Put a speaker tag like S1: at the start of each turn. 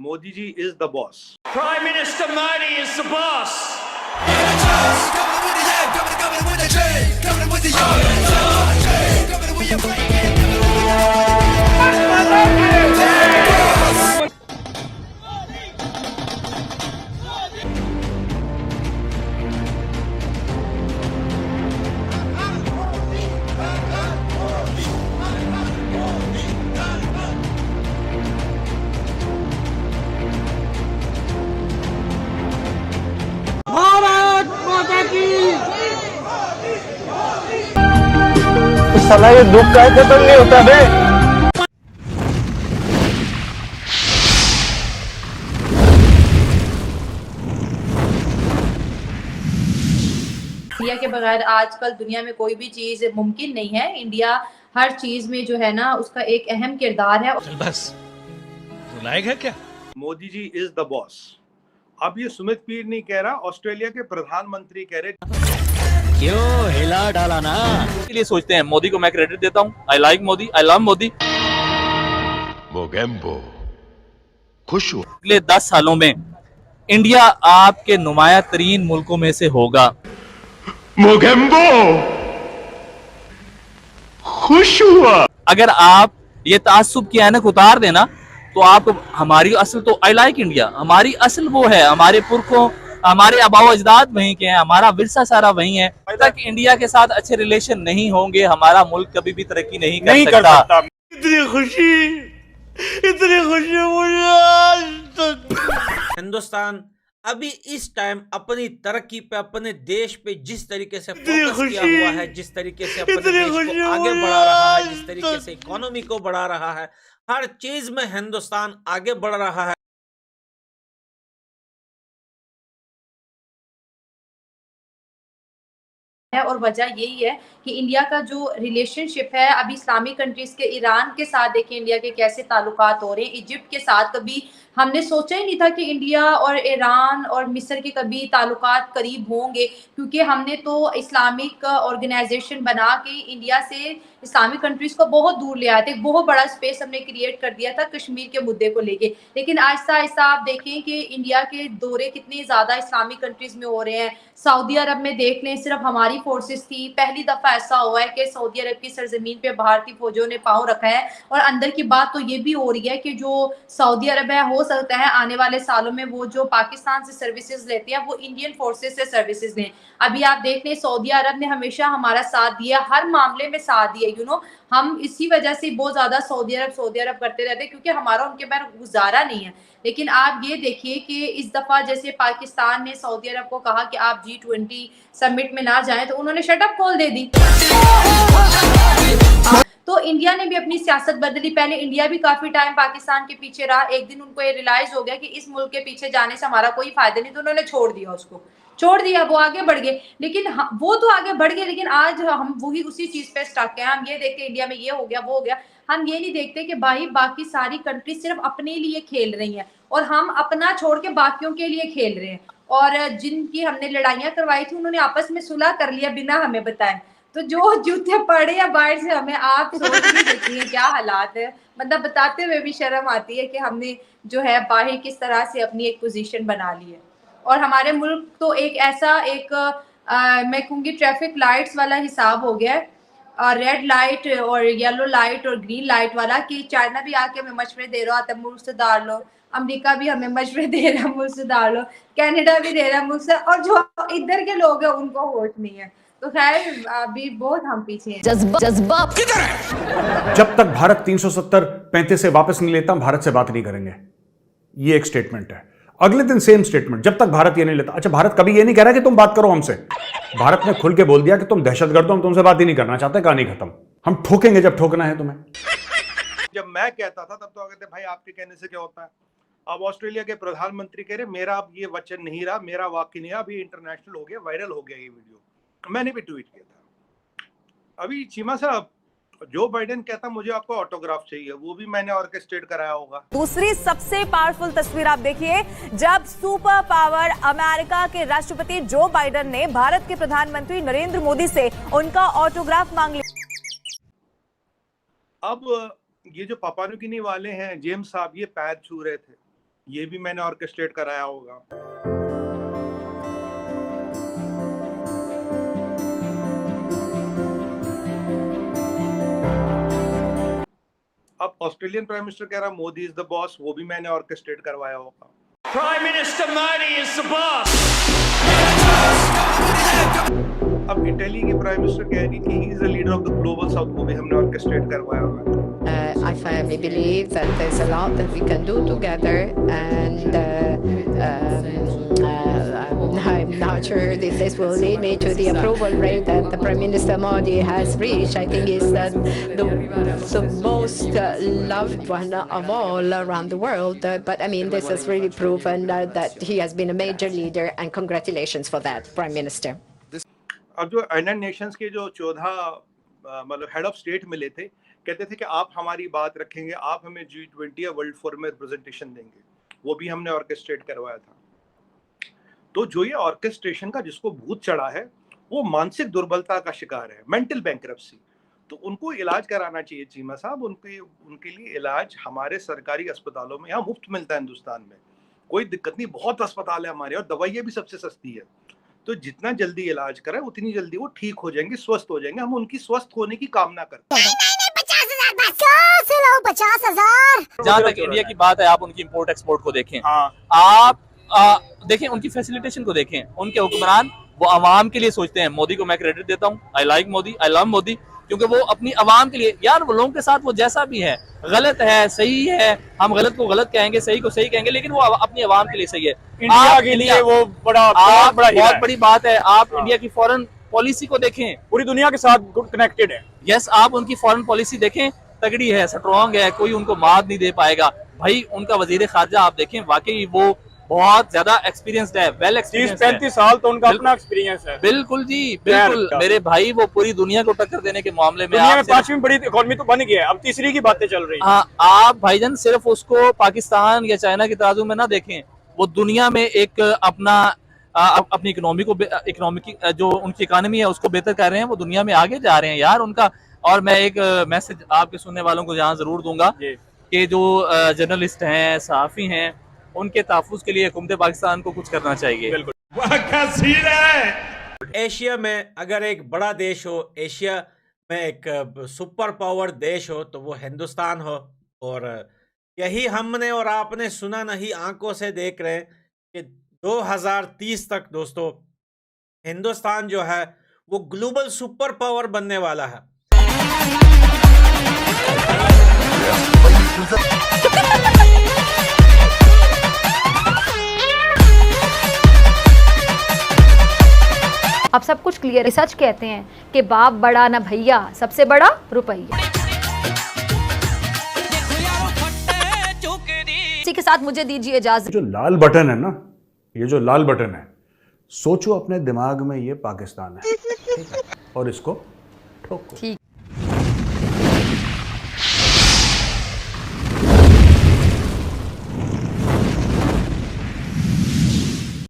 S1: Modi ji is the boss.
S2: Prime Minister Modi is the boss.
S3: साला ये दुख का खत्म नहीं होता बे।
S4: इंडिया के बगैर आजकल दुनिया में कोई भी चीज मुमकिन नहीं है। इंडिया हर चीज में जो है ना उसका एक अहम किरदार है।
S2: बस लायक है क्या?
S1: Modi ji is the boss. अब ये सुमित पीर नहीं कह रहा, ऑस्ट्रेलिया के प्रधानमंत्री कह रहे।
S5: क्यों हिला डाला ना? इसलिए सोचते हैं मोदी को मैं क्रेडिट देता हूँ। I like Modi, I love Modi.
S6: Mogambo खुश हुआ।
S5: अगले 10 सालों में इंडिया आपके नुमाया तरीन मुल्कों में से होगा।
S6: मोगेम्बो खुश हुआ। अगर
S5: आप ये तासुब की ऐनक उतार देना तो आप हमारी असल तो आई लाइक इंडिया, हमारी असल वो है, हमारे पुरखों हमारे आबाओ अजदाद वहीं के हैं, हमारा विरसा सारा वहीं है। तक इंडिया के साथ अच्छे रिलेशन नहीं होंगे, हमारा मुल्क कभी भी तरक्की नहीं कर सकता।
S2: इतनी खुशी मुझे आज तक।
S7: हिंदुस्तान अभी इस टाइम अपनी तरक्की पे, अपने देश पे जिस तरीके से फोकस किया हुआ है, जिस तरीके से अपने देश को आगे बढ़ा रहा है, जिस तरीके से इकोनॉमी को बढ़ा रहा है, हर चीज में हिंदुस्तान आगे बढ़ रहा है।
S4: और वजह यही है कि इंडिया का जो रिलेशनशिप है अभी इस्लामिक कंट्रीज के, ईरान के साथ देखिए इंडिया के कैसे ताल्लुकात हो रहे हैं। इजिप्ट के साथ कभी हमने सोचा ही नहीं था कि इंडिया और ईरान और मिस्र के कभी ताल्लुकात करीब होंगे, क्योंकि हमने तो इस्लामिक ऑर्गेनाइजेशन बना के इंडिया से इस्लामिक कंट्रीज को बहुत दूर ले आए थे। बहुत बड़ा स्पेस हमने क्रिएट कर दिया था कश्मीर के मुद्दे को लेके। लेकिन आहिस्ता आहिस्ता आप देखें कि इंडिया के दौरे कितने ज़्यादा इस्लामिक कंट्रीज में हो रहे हैं। सऊदी अरब में देख लें, सिर्फ हमारी फोर्सेस थी। पहली दफ़ा ऐसा हुआ है कि सऊदी अरब की सरजमीन पे भारतीय फौजों ने पाँव रखा है। और अंदर की बात तो ये भी हो रही है कि जो सऊदी अरब है, हो सकता है आने वाले सालों में वो जो पाकिस्तान से सर्विसेज लेते हैं वो इंडियन फोर्सेस से सर्विसेज लें। अभी आप देख लें, सऊदी अरब ने हमेशा हमारा साथ दिया, हर मामले में साथ दिया। हम इसी वजह से बहुत ज़्यादा सऊदी अरब करते रहते हैं, क्योंकि हमारा उनके पैर गुजारा नहीं है। लेकिन आप ये देखिए कि इस दफ़ा जैसे पाकिस्तान ने सऊदी अरब को कहा कि आप G20 समिट में ना जाएं, तो उन्होंने शटअप खोल दे दी। तो इंडिया ने भी अपनी सियासत बदली। पहले इंडिया भी काफी टाइम पाकिस्तान के पीछे रहा। एक दिन उनको ये रियलाइज हो गया कि इस मुल्क के पीछे जाने से हमारा कोई फायदा नहीं, तो उन्होंने छोड़ दिया, उसको छोड़ दिया, वो आगे बढ़ गए। लेकिन वो तो आगे बढ़ गए, लेकिन आज हम वही उसी चीज पे स्टक हैं। हम ये देखते इंडिया में ये हो गया, वो हो गया। हम ये नहीं देखते कि भाई बाकी सारी कंट्री सिर्फ अपने लिए खेल रही हैं और हम अपना छोड़ के बाकियों के लिए खेल रहे हैं। और जिनकी हमने लड़ाइयां करवाई थी उन्होंने आपस में सुलह कर लिया बिना हमें बताए। तो जो जूते पड़े या बाहर से हमें, आप सोच भी सकती हैं क्या हालात है। मतलब बताते हुए भी शर्म आती है कि हमने जो है बाहर किस तरह से अपनी एक पोजीशन बना ली है। और हमारे मुल्क तो एक ऐसा मैं कहूँगी ट्रैफिक लाइट्स वाला हिसाब हो गया है, रेड लाइट और येलो लाइट और ग्रीन लाइट वाला, कि चाइना भी आके हमें मशवरे दे रहा है मुल्क सुधार लो, अमेरिका भी हमें मशवरे दे रहा है मुल्क सुधार लो, कनाडा भी दे रहा है मुल्क से, और जो इधर के लोग हैं उनको होश नहीं है। तो खैर अभी बहुत हम पीछे हैं।
S8: जज्बा किधर है? जब तक भारत 370-35 से वापस नहीं लेता, भारत से बात नहीं करेंगे। ये एक स्टेटमेंट है। अगले दिन सेम स्टेटमेंट, जब तक भारत ये नहीं लेता। अच्छा, भारत कभी ये नहीं कह रहा कि तुम बात करो हमसे। भारत ने खुल के बोल दिया कि तुम दहशतगर्द हो, हम तुमसे बात ही नहीं करना चाहते, कहानी खत्म। हम ठोकेंगे जब ठोकना है तुम्हें।
S1: जब मैं कहता था तब तो कहते भाई आपके कहने से क्या होता है। अब ऑस्ट्रेलिया के प्रधानमंत्री कह रहे मेरा अब ये वचन नहीं रहा, मेरा वाक्य नहीं रहा, अभी इंटरनेशनल हो गया, वायरल हो गया ये वीडियो। मैंने भी ट्वीट किया था। अभी चीमा साहब, जो बाइडेन कहता मुझे आपको ऑटोग्राफ चाहिए, वो भी मैंने ऑर्केस्ट्रेट कराया होगा।
S9: दूसरी सबसे पावरफुल तस्वीर आप देखिए, जब सुपर पावर अमेरिका के राष्ट्रपति जो बाइडेन ने भारत के प्रधानमंत्री नरेंद्र मोदी से उनका ऑटोग्राफ मांग लिया।
S1: अब ये जो पापा न्यू गिनी वाले हैं जेम्स साहब, ये पैर छू रहे थे। ये भी मैंने ऑर्केस्ट्रेट कराया होगा। अब ऑस्ट्रेलियन प्राइम मिनिस्टर कह रहा मोदी इज द बॉस, वो भी मैंने ऑर्केस्ट्रेट करवाया होगा।
S2: Prime Minister Modi is the boss.
S1: अब इटली के प्राइम मिनिस्टर कह रही कि he is the leader of the global south, वो भी हमने ऑर्केस्ट्रेट करवाया होगा।
S10: I firmly believe that there's a lot that we can do together, and I'm not sure if this will lead me to the approval rate that the Prime Minister Modi has reached. I think is that the most loved one of all around the world. But I mean, this has really proven that he has been a major leader, and congratulations for that, Prime Minister.
S1: अब जो United Nations के जो 14 मतलब head of state मिले थे, कहते थे कि आप हमारी बात रखेंगे, आप हमें G20 या वर्ल्ड फोरम में रिप्रेजेंटेशन देंगे, वो भी हमने ऑर्केस्ट्रेट करवाया था। तो जो ये ऑर्केस्ट्रेशन का जिसको भूत चढ़ा है, वो मानसिक दुर्बलता का शिकार है, मेंटल बैंकरप्सी। तो उनको इलाज कराना चाहिए चीमा साहब। उनके लिए इलाज हमारे सरकारी अस्पतालों में यहाँ मुफ्त मिलता है हिंदुस्तान में, कोई दिक्कत नहीं, बहुत अस्पताल है हमारे और दवाइयाँ भी सबसे सस्ती है। तो जितना जल्दी इलाज करें उतनी जल्दी वो ठीक हो जाएंगे, स्वस्थ हो जाएंगे। हम उनकी स्वस्थ होने की कामना करते हैं।
S10: 50,000
S5: जहाँ तक इंडिया की बात है, आप उनकी इंपोर्ट एक्सपोर्ट को देखें, आप देखें उनकी फैसिलिटेशन को देखें। उनके हुक्मरान वो आवाम के लिए सोचते हैं। मोदी को मैं क्रेडिट देता हूँ, I like Modi, I love Modi, क्योंकि वो अपनी आवाम के लिए, यार वो लोगों के साथ वो जैसा भी है, गलत है सही है, हम गलत को गलत कहेंगे, सही को सही कहेंगे, लेकिन वो अपनी आवाम के लिए सही है।
S3: इंडिया के लिए वो
S5: बहुत बड़ी बात है। आप इंडिया की फॉरेन पॉलिसी को देखें,
S3: पूरी दुनिया के साथ गुड कनेक्टेड है।
S5: यस, आप उनकी फॉरेन पॉलिसी देखें, तगड़ी है, स्ट्रॉन्ग है, कोई उनको मात नहीं दे पाएगा। भाई उनका वजीर खारजा आप देखें, वाकई वो बहुत ज्यादा एक्सपीरियंस्ड है, वेल एक्सपीरियंस्ड है।
S3: 30-35 साल तो उनका अपना एक्सपीरियंस है।
S5: बिल्कुल जी, बिल्कुल मेरे भाई, वो पूरी दुनिया को टक्कर देने के मामले में
S3: दुनिया में 5वीं बड़ी इकोनॉमी तो बन गई है, अब तीसरी की बातें चल रही है।
S5: आप भाईजान सिर्फ उसको पाकिस्तान या चाइना के तराजू में ना देखें, वो दुनिया में एक अपनी इकोनॉमी की जो उनकी इकोनॉमी है उसको बेहतर कर रहे हैं, वो दुनिया में आगे जा रहे हैं यार उनका। और मैं एक मैसेज आपके सुनने वालों को यहाँ जरूर दूंगा कि जो जर्नलिस्ट हैं, सहाफी हैं, उनके तहफ़्फ़ुज़ के लिए हुकूमत पाकिस्तान को कुछ करना चाहिए।
S7: एशिया में अगर एक बड़ा देश हो, एशिया में एक सुपर पावर देश हो, तो वो हिंदुस्तान हो। और यही हमने और आपने सुना नहीं, आंखों से देख रहे हैं कि 2030 तक दोस्तों हिंदुस्तान जो है वो ग्लोबल सुपर पावर बनने वाला है।
S9: अब सब कुछ क्लियर है। सच कहते हैं कि बाप बड़ा ना भैया, सबसे बड़ा रुपया। इसी के साथ मुझे दीजिए इजाजत।
S8: जो लाल बटन है ना, ये जो लाल बटन है, सोचो अपने दिमाग में ये पाकिस्तान है और इसको ठोको।
S9: ठीक।